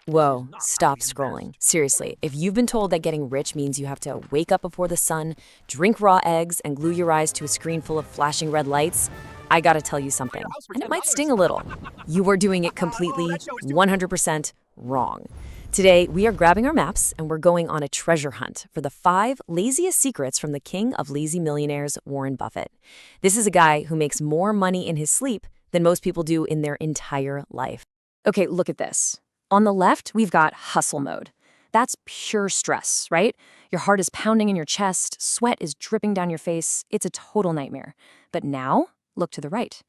Whoa, stop scrolling. Seriously, if you've been told that getting rich means you have to wake up before the sun, drink raw eggs, and glue your eyes to a screen full of flashing red lights, I gotta tell you something. And it might sting a little. You are doing it completely, 100% wrong. Today, we are grabbing our maps and we're going on a treasure hunt for the 5 laziest secrets from the king of lazy millionaires, Warren Buffett. This is a guy who makes more money in his sleep than most people do in their entire life. Okay, look at this. On the left, we've got hustle mode. That's pure stress, right? Your heart is pounding in your chest, sweat is dripping down your face. It's a total nightmare. But now, look to the right.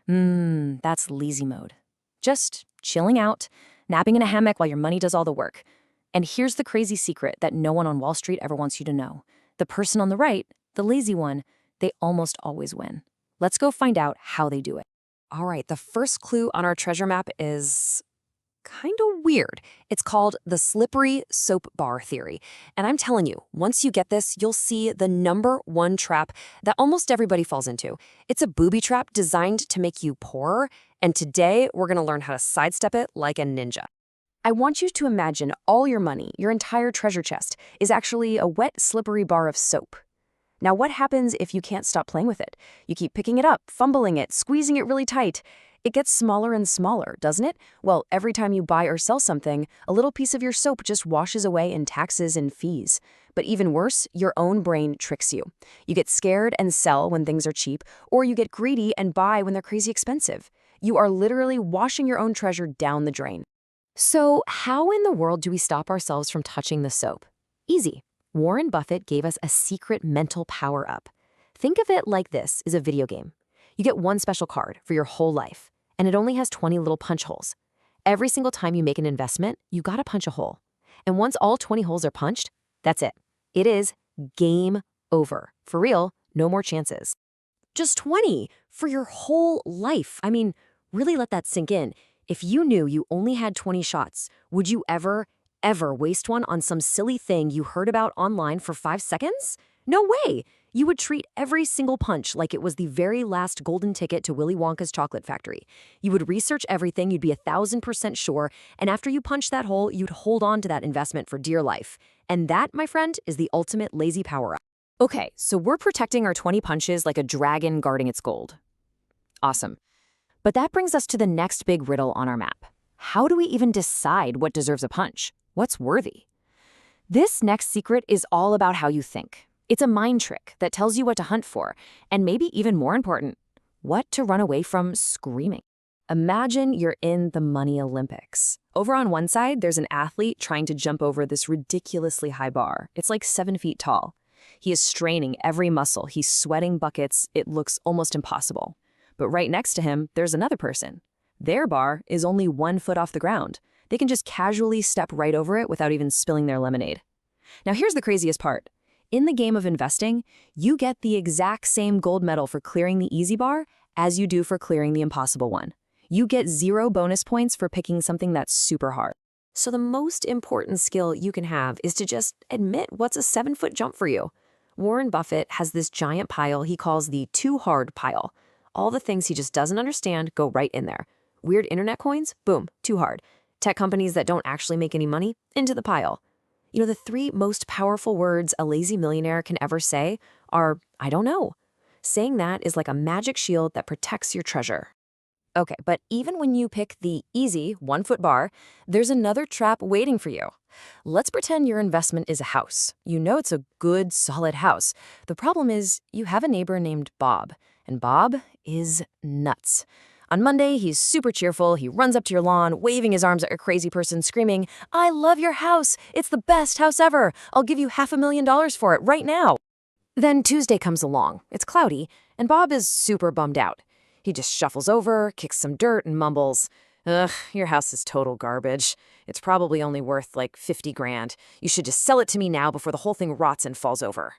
That's lazy mode. Just chilling out, napping in a hammock while your money does all the work. And here's the crazy secret that no one on Wall Street ever wants you to know. The person on the right, the lazy one, they almost always win. Let's go find out how they do it. All right, the first clue on our treasure map is kind of weird. It's called the slippery soap bar theory. And I'm telling you, once you get this, you'll see the #1 trap that almost everybody falls into. It's a booby trap designed to make you poorer, and today we're going to learn how to sidestep it like a ninja. I want you to imagine all your money, your entire treasure chest, is actually a wet, slippery bar of soap. Now, what happens if you can't stop playing with it? You keep picking it up, fumbling it, squeezing it really tight. It gets smaller and smaller, doesn't it? Well, every time you buy or sell something, a little piece of your soap just washes away in taxes and fees. But even worse, your own brain tricks you. You get scared and sell when things are cheap, or you get greedy and buy when they're crazy expensive. You are literally washing your own treasure down the drain. So how in the world do we stop ourselves from touching the soap? Easy. Warren Buffett gave us a secret mental power-up. Think of it like this is a video game. You get one special card for your whole life, and it only has 20 little punch holes. Every single time you make an investment, you gotta punch a hole. And once all 20 holes are punched, that's it. It is game over. For real, no more chances. Just 20 for your whole life. I mean, really let that sink in. If you knew you only had 20 shots, would you ever waste one on some silly thing you heard about online for 5 seconds? No way! You would treat every single punch like it was the very last golden ticket to Willy Wonka's chocolate factory. You would research everything, you'd be 1,000% sure, and after you punched that hole, you'd hold on to that investment for dear life. And that, my friend, is the ultimate lazy power-up. Okay, so we're protecting our 20 punches like a dragon guarding its gold. Awesome. But that brings us to the next big riddle on our map. How do we even decide what deserves a punch? What's worthy? This next secret is all about how you think. It's a mind trick that tells you what to hunt for, and maybe even more important, what to run away from screaming. Imagine you're in the Money Olympics. Over on one side, there's an athlete trying to jump over this ridiculously high bar. It's like 7 feet tall. He is straining every muscle. He's sweating buckets. It looks almost impossible. But right next to him, there's another person. Their bar is only 1 foot off the ground. They can just casually step right over it without even spilling their lemonade. Now here's the craziest part. In the game of investing, you get the exact same gold medal for clearing the easy bar as you do for clearing the impossible one. You get 0 bonus points for picking something that's super hard. So the most important skill you can have is to just admit what's a 7-foot jump for you. Warren Buffett has this giant pile he calls the too hard pile. All the things he just doesn't understand go right in there. Weird internet coins? Boom, too hard. Tech companies that don't actually make any money? Into the pile. You know, the 3 most powerful words a lazy millionaire can ever say are, I don't know. Saying that is like a magic shield that protects your treasure. Okay, but even when you pick the easy 1-foot bar, there's another trap waiting for you. Let's pretend your investment is a house. You know it's a good, solid house. The problem is you have a neighbor named Bob, and Bob is nuts. On Monday, he's super cheerful. He runs up to your lawn, waving his arms at a crazy person, screaming, "I love your house. It's the best house ever. I'll give you $500,000 for it right now." Then Tuesday comes along. It's cloudy, and Bob is super bummed out. He just shuffles over, kicks some dirt, and mumbles, "Ugh, your house is total garbage. It's probably only worth like 50 grand. You should just sell it to me now before the whole thing rots and falls over."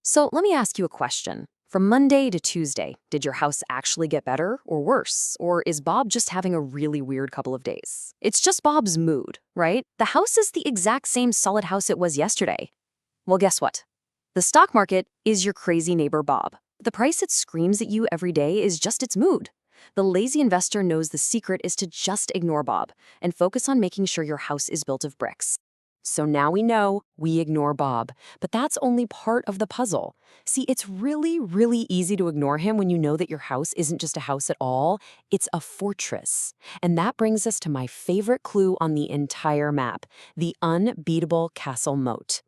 So let me ask you a question. From Monday to Tuesday, did your house actually get better or worse? Or is Bob just having a really weird couple of days? It's just Bob's mood, right? The house is the exact same solid house it was yesterday. Well, guess what? The stock market is your crazy neighbor Bob. The price it screams at you every day is just its mood. The lazy investor knows the secret is to just ignore Bob and focus on making sure your house is built of bricks. So now we know we ignore Bob, but that's only part of the puzzle. See, it's really, really easy to ignore him when you know that your house isn't just a house at all, it's a fortress. And that brings us to my favorite clue on the entire map, the unbeatable castle moat.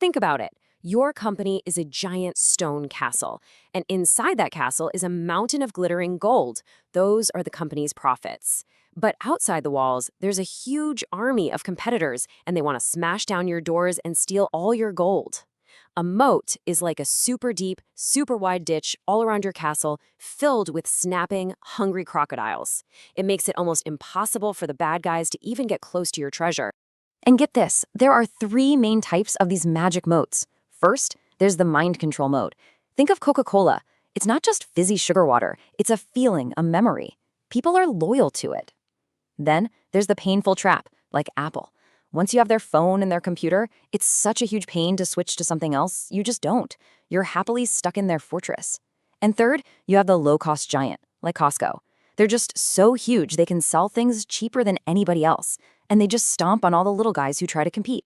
Think about it. Your company is a giant stone castle, and inside that castle is a mountain of glittering gold. Those are the company's profits. But outside the walls, there's a huge army of competitors, and they want to smash down your doors and steal all your gold. A moat is like a super deep, super wide ditch all around your castle, filled with snapping, hungry crocodiles. It makes it almost impossible for the bad guys to even get close to your treasure. And get this, there are 3 main types of these magic moats. First, there's the mind control mode. Think of Coca-Cola. It's not just fizzy sugar water, it's a feeling, a memory. People are loyal to it. Then, there's the painful trap, like Apple. Once you have their phone and their computer, it's such a huge pain to switch to something else, you just don't. You're happily stuck in their fortress. And third, you have the low-cost giant, like Costco. They're just so huge they can sell things cheaper than anybody else, and they just stomp on all the little guys who try to compete.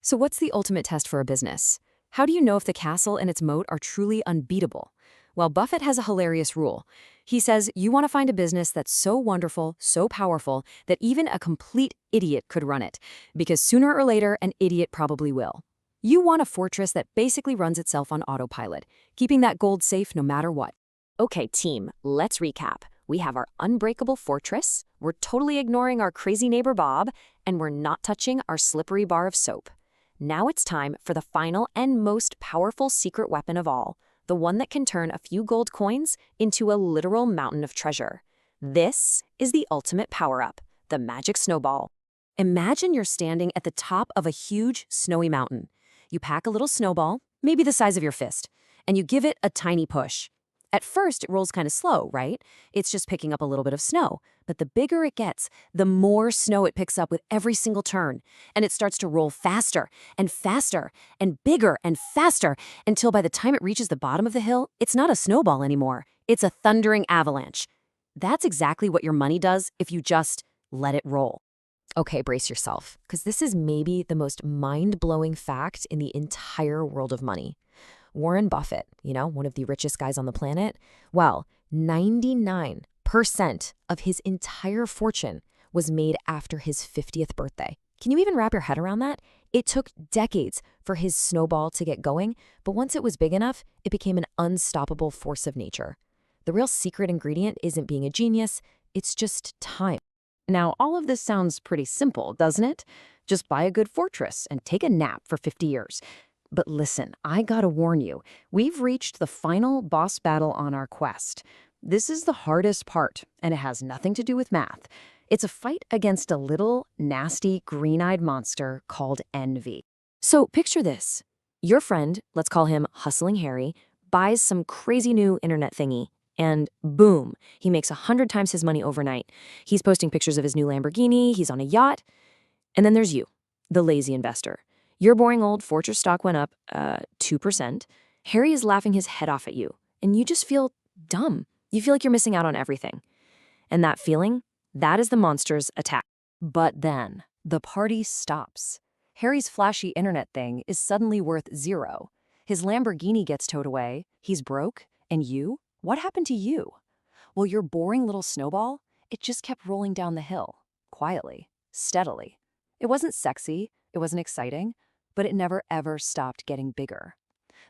So what's the ultimate test for a business? How do you know if the castle and its moat are truly unbeatable? Well, Buffett has a hilarious rule. He says you want to find a business that's so wonderful, so powerful, that even a complete idiot could run it, because sooner or later, an idiot probably will. You want a fortress that basically runs itself on autopilot, keeping that gold safe no matter what. Okay, team, let's recap. We have our unbreakable fortress, we're totally ignoring our crazy neighbor Bob, and we're not touching our slippery bar of soap. Now it's time for the final and most powerful secret weapon of all, the one that can turn a few gold coins into a literal mountain of treasure. This is the ultimate power-up, the magic snowball. Imagine you're standing at the top of a huge, snowy mountain. You pack a little snowball, maybe the size of your fist, and you give it a tiny push. At first, it rolls kind of slow, right? It's just picking up a little bit of snow. But the bigger it gets, the more snow it picks up with every single turn. And it starts to roll faster and faster and bigger and faster until by the time it reaches the bottom of the hill, it's not a snowball anymore. It's a thundering avalanche. That's exactly what your money does if you just let it roll. Okay, brace yourself, because this is maybe the most mind-blowing fact in the entire world of money. Warren Buffett, one of the richest guys on the planet, well, 99% of his entire fortune was made after his 50th birthday. Can you even wrap your head around that? It took decades for his snowball to get going, but once it was big enough, it became an unstoppable force of nature. The real secret ingredient isn't being a genius, it's just time. Now, all of this sounds pretty simple, doesn't it? Just buy a good fortress and take a nap for 50 years. But listen, I gotta warn you, we've reached the final boss battle on our quest. This is the hardest part, and it has nothing to do with math. It's a fight against a little, nasty, green-eyed monster called envy. So picture this. Your friend, let's call him Hustling Harry, buys some crazy new internet thingy, and boom, he makes 100 times his money overnight. He's posting pictures of his new Lamborghini, he's on a yacht. And then there's you, the lazy investor. Your boring old fortress stock went up 2%. Harry is laughing his head off at you, and you just feel dumb. You feel like you're missing out on everything. And that feeling, that is the monster's attack. But then, the party stops. Harry's flashy internet thing is suddenly worth 0. His Lamborghini gets towed away, he's broke, and you? What happened to you? Well, your boring little snowball, it just kept rolling down the hill, quietly, steadily. It wasn't sexy, it wasn't exciting, but it never ever stopped getting bigger.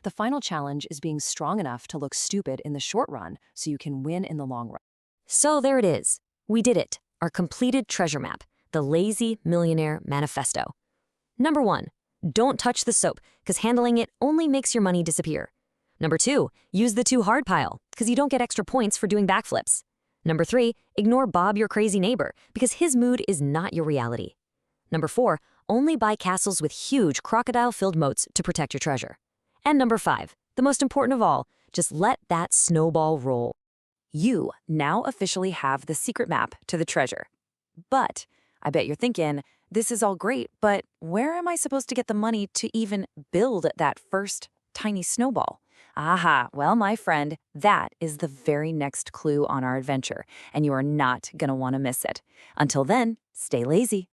The final challenge is being strong enough to look stupid in the short run so you can win in the long run. So there it is. We did it. Our completed treasure map, the Lazy Millionaire Manifesto. Number 1, don't touch the soap, because handling it only makes your money disappear. Number 2, use the too hard pile, because you don't get extra points for doing backflips. Number 3, ignore Bob, your crazy neighbor, because his mood is not your reality. Number 4, only buy castles with huge crocodile-filled moats to protect your treasure. And number 5, the most important of all, just let that snowball roll. You now officially have the secret map to the treasure. But I bet you're thinking, this is all great, but where am I supposed to get the money to even build that first tiny snowball? Aha, well, my friend, that is the very next clue on our adventure, and you are not going to want to miss it. Until then, stay lazy.